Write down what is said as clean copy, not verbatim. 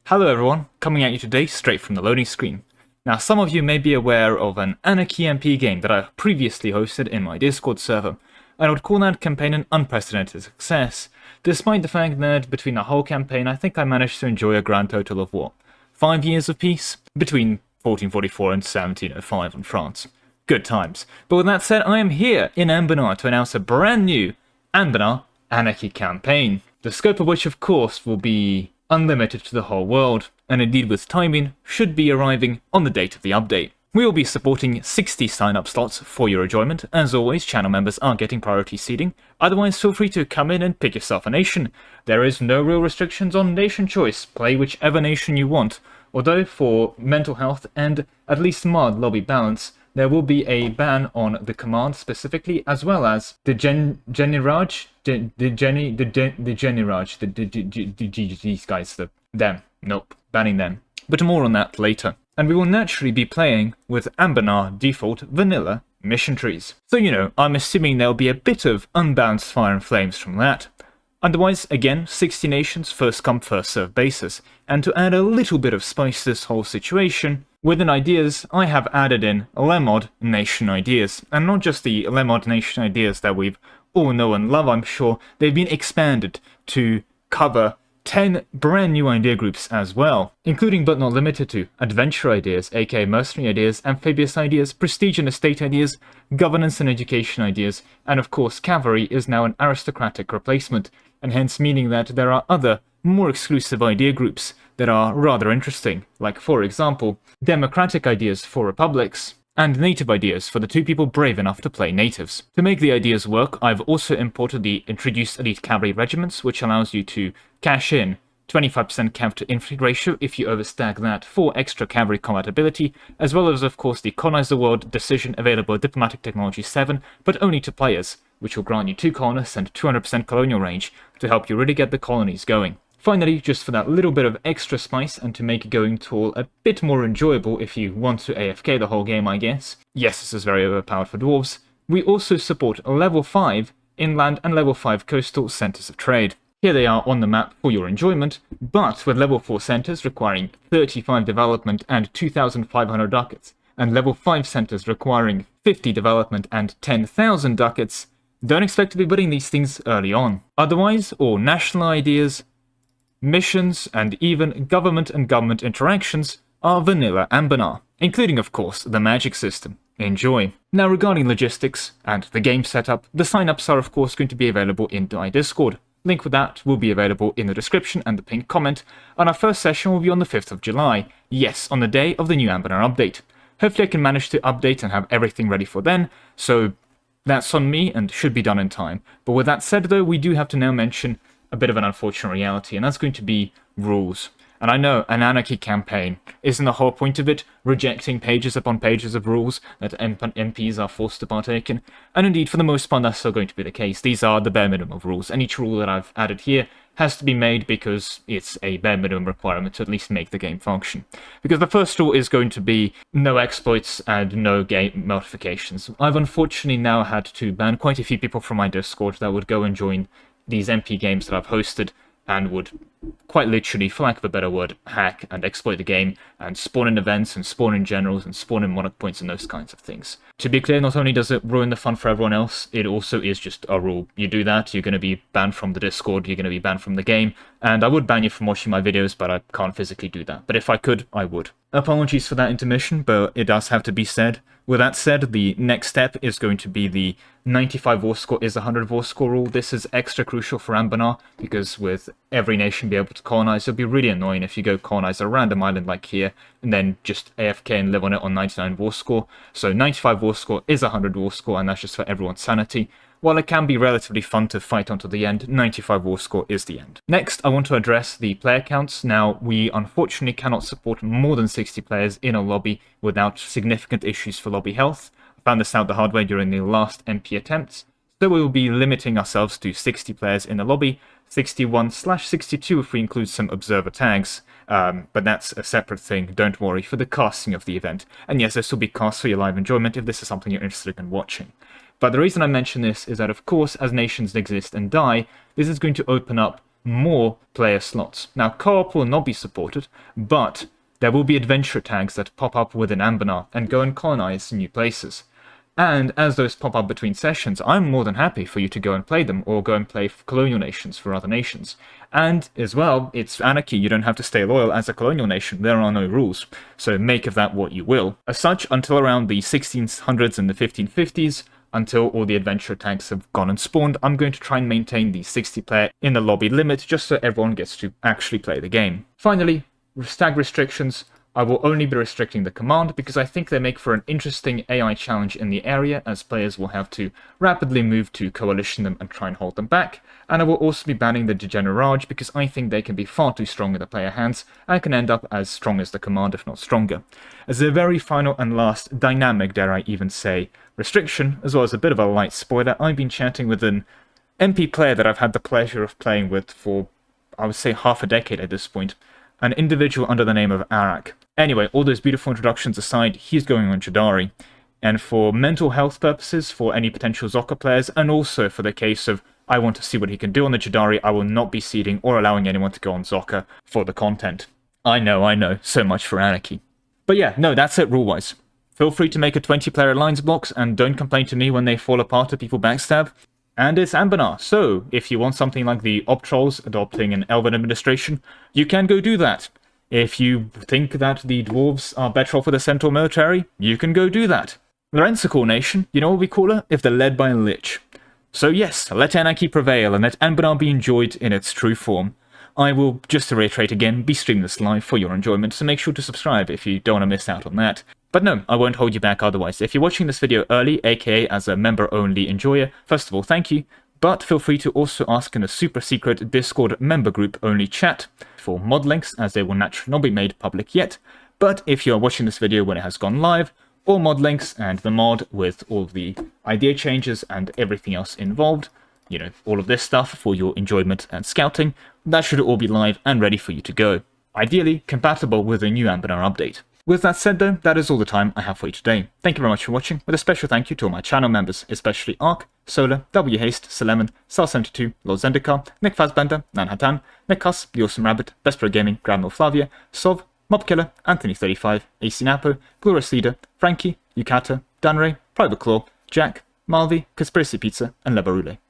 Hello everyone, coming at you today straight from the loading screen. Now some of you may be aware of an Anarchy MP game that I previously hosted in my Discord server, and I would call that campaign an unprecedented success, despite the fact that between the whole campaign I think I managed to enjoy a grand total of what? 5 years of peace? Between 1444 and 1705 in France. Good times. But with that said, I am here in Anbennar to announce a brand new Anbennar Anarchy campaign, the scope of which of course will be unlimited to the whole world, and indeed with timing, should be arriving on the date of the update. We will be supporting 60 sign-up slots for your enjoyment. As always, channel members are getting priority seating, otherwise feel free to come in and pick yourself a nation. There is no real restrictions on nation choice, play whichever nation you want, although for mental health and at least mild lobby balance, there will be a ban on the command specifically, as well as the Geniraj, these guys, them, nope, banning them. But more on that later. And we will naturally be playing with Anbennar default vanilla mission trees. So I'm assuming there'll be a bit of unbalanced fire and flames from that. Otherwise, again, 60 nations, first come, first serve basis. And to add a little bit of spice to this whole situation, within ideas, I have added in Lemod Nation ideas. And not just the Lemod Nation ideas that we've all know and love, I'm sure. They've been expanded to cover 10 brand new idea groups as well, including but not limited to adventure ideas, aka mercenary ideas, amphibious ideas, prestige and estate ideas, governance and education ideas, and of course cavalry is now an aristocratic replacement, and hence meaning that there are other, more exclusive idea groups that are rather interesting, like for example, democratic ideas for republics, and native ideas for the two people brave enough to play natives. To make the ideas work, I've also imported the introduced elite cavalry regiments, which allows you to cash in 25% cav to infantry ratio if you overstag that for extra cavalry compatibility, as well as of course the colonize the world decision available at diplomatic technology 7, but only to players, which will grant you 2 colonists and 200% colonial range to help you really get the colonies going. Finally, just for that little bit of extra spice and to make going tall a bit more enjoyable if you want to AFK the whole game, I guess. Yes, this is very overpowered for dwarves. We also support level 5 inland and level 5 coastal centers of trade. Here they are on the map for your enjoyment, but with level 4 centers requiring 35 development and 2,500 ducats, and level 5 centers requiring 50 development and 10,000 ducats, don't expect to be building these things early on. Otherwise, all national ideas, missions, and even government and government interactions are vanilla Anbennar, including of course the magic system. Enjoy. Now regarding logistics and the game setup, the sign-ups are of course going to be available in my Discord. Link for that will be available in the description and the pinned comment, and our first session will be on the 5th of July, yes, on the day of the new Anbennar update. Hopefully I can manage to update and have everything ready for then, so that's on me and should be done in time. But with that said though, we do have to now mention a bit of an unfortunate reality, and that's going to be rules. And I know an Anarchy campaign isn't the whole point of it, rejecting pages upon pages of rules that MPs are forced to partake in, and indeed for the most part that's still going to be the case. These are the bare minimum of rules, and each rule that I've added here has to be made because it's a bare minimum requirement to at least make the game function. Because the first rule is going to be no exploits and no game modifications. I've unfortunately now had to ban quite a few people from my Discord that would go and join these MP games that I've hosted and would quite literally, for lack of a better word, hack and exploit the game and spawn in events and spawn in generals and spawn in monarch points and those kinds of things. To be clear, not only does it ruin the fun for everyone else, it also is just a rule. You do that, you're going to be banned from the Discord, you're going to be banned from the game, and I would ban you from watching my videos, but I can't physically do that. But if I could, I would. Apologies for that intermission, but it does have to be said. With that said, the next step is going to be the 95 war score is 100 war score rule. This is extra crucial for Anbennar, because with every nation being able to colonize, it'll be really annoying if you go colonize a random island like here, and then just AFK and live on it on 99 war score. So 95 war score is 100 war score, and that's just for everyone's sanity. While it can be relatively fun to fight onto the end, 95 war score is the end. Next, I want to address the player counts. Now, we unfortunately cannot support more than 60 players in a lobby without significant issues for lobby health. I found this out the hard way during the last MP attempts, so we will be limiting ourselves to 60 players in the lobby, 61/62 if we include some observer tags. But that's a separate thing, don't worry, for the casting of the event. And yes, this will be cast for your live enjoyment if this is something you're interested in watching. But the reason I mention this is that, of course, as nations exist and die, this is going to open up more player slots. Now, co-op will not be supported, but there will be adventure tags that pop up within Anbennar and go and colonize new places. And as those pop up between sessions, I'm more than happy for you to go and play them, or go and play colonial nations for other nations. And as well, it's anarchy, you don't have to stay loyal as a colonial nation, there are no rules, so make of that what you will. As such, until around the 1600s and the 1550s, until all the adventure tags have gone and spawned, I'm going to try and maintain the 60 player in the lobby limit, just so everyone gets to actually play the game. Finally, tag restrictions. I will only be restricting the command because I think they make for an interesting AI challenge in the area, as players will have to rapidly move to coalition them and try and hold them back. And I will also be banning the Degenerage because I think they can be far too strong in the player hands and can end up as strong as the command, if not stronger. As a very final and last dynamic, dare I even say, restriction, as well as a bit of a light spoiler, I've been chatting with an MP player that I've had the pleasure of playing with for, I would say, half a decade at this point. An individual under the name of ANARCHY. Anyway, all those beautiful introductions aside, he's going on Jadari. And for mental health purposes, for any potential Zocca players, and also for the case of I want to see what he can do on the Jadari, I will not be seeding or allowing anyone to go on Zocca for the content. I know, so much for anarchy. But yeah, no, that's it rule-wise. Feel free to make a 20-player alliance blocks, and don't complain to me when they fall apart or people backstab. And it's Anbennar, so if you want something like the Op Trolls adopting an Elven administration, you can go do that. If you think that the Dwarves are better off with a Centaur military, you can go do that. The Rentsicle Nation, you know what we call her? If they're led by a Lich. So yes, let anarchy prevail and let Anbennar be enjoyed in its true form. I will, just to reiterate again, be streaming this live for your enjoyment, so make sure to subscribe if you don't want to miss out on that. But no, I won't hold you back otherwise. If you're watching this video early, aka as a member-only enjoyer, first of all, thank you. But feel free to also ask in the super secret Discord member group only chat for mod links, as they will naturally not be made public yet. But if you are watching this video when it has gone live, all mod links and the mod with all the idea changes and everything else involved, you know, all of this stuff for your enjoyment and scouting, that should all be live and ready for you to go. Ideally, compatible with the new Anbennar update. With that said though, that is all the time I have for you today. Thank you very much for watching, with a special thank you to all my channel members, especially Ark, Solar, W Haste, Seleman, Sal72, Lord Zendikar, Nick Fazbender, Nanhatan, Nick Huss, The Awesome Rabbit, Best Pro Gaming, Grandma Flavia, Sov, Mobkiller, Anthony35, AC Napo, Glorious Leader, Frankie, Yukata, Danray, Private Claw, Jack, Malvi, Conspiracy Pizza, and Lebarule.